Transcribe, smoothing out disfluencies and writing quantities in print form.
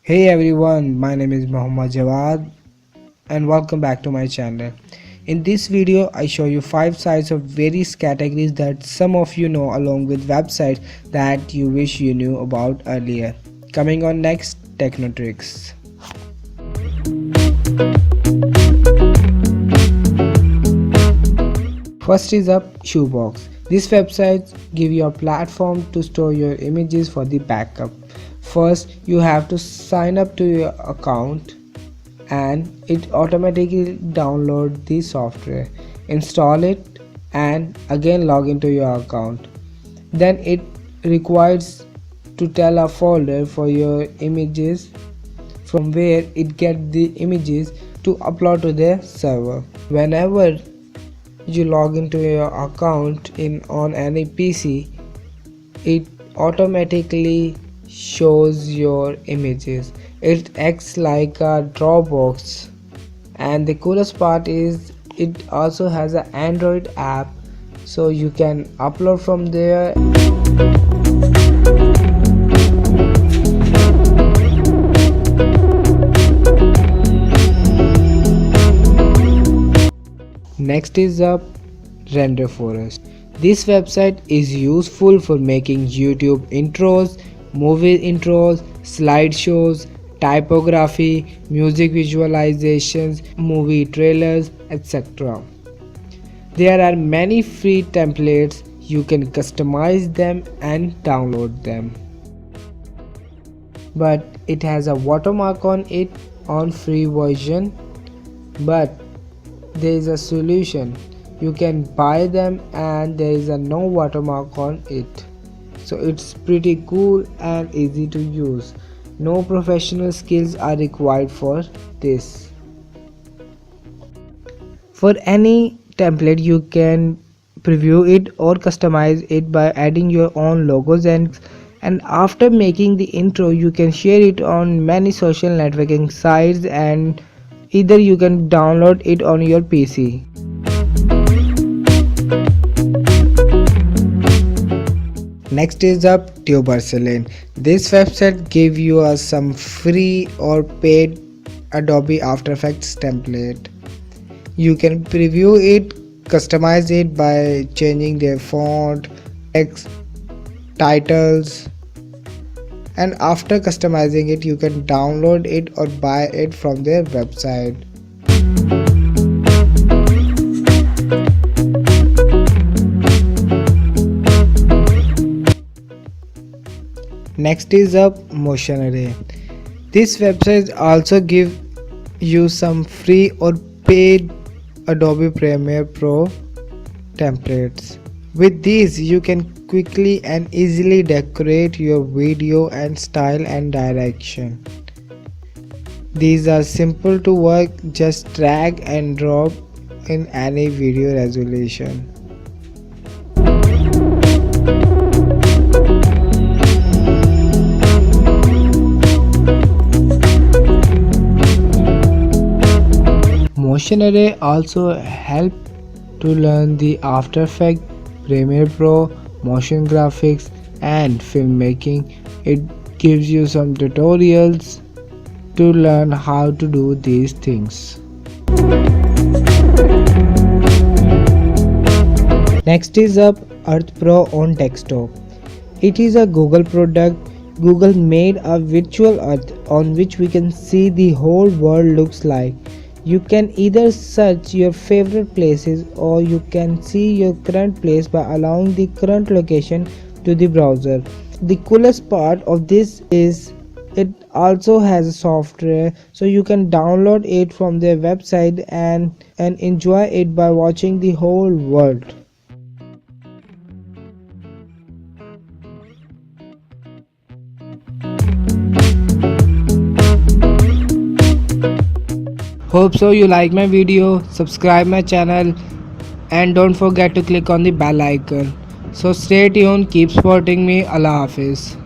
Hey everyone, my name is Muhammad Jawad and welcome back to my channel. In this video, I show you 5 sites of various categories that some of you know along with websites that you wish you knew about earlier. Coming on next, Techno tricks. First is up ShoeBox. This website give you a platform to store your images for the backup. First, you have to sign up to your account and it automatically download the software. Install it and again log into your account. Then it requires to tell a folder for your images from where it gets the images to upload to the server. Whenever you log into your account on any PC, it automatically shows your images. It acts like a Dropbox, and the coolest part is it also has an Android app, so you can upload from there. Next is up Renderforest. This website is useful for making YouTube intros, movie intros, slideshows, typography, music visualizations, movie trailers, etc. There are many free templates. You can customize them and download them. But it has a watermark on it on free version. But there is a solution. You can buy them and there is a no watermark on it. So it's pretty cool and easy to use. No professional skills are required for this. For any template you can preview it or customize it by adding your own logos and after making the intro you can share it on many social networking sites and either you can download it on your PC. Next is up Thubnail. This website gives you some free or paid Adobe After Effects template. You can preview it, customize it by changing their font, text, titles, and after customizing it you can download it or buy it from their website. Next is up Motion Array. This website also gives you some free or paid Adobe Premiere Pro templates. With these you can quickly and easily decorate your video and style and direction. These are simple to work, just drag and drop in any video resolution. Motion Array also help to learn the After Effects, Premiere Pro, motion graphics and filmmaking. It gives you some tutorials to learn how to do these things. Next is up Earth Pro on desktop. It is a Google product. Google made a virtual earth on which we can see the whole world looks like. You can either search your favorite places or you can see your current place by allowing the current location to the browser. The coolest part of this is it also has a software, so you can download it from their website and enjoy it by watching the whole world. Hope so you like my video, subscribe my channel and don't forget to click on the bell icon. So stay tuned, keep supporting me. Allah Hafiz.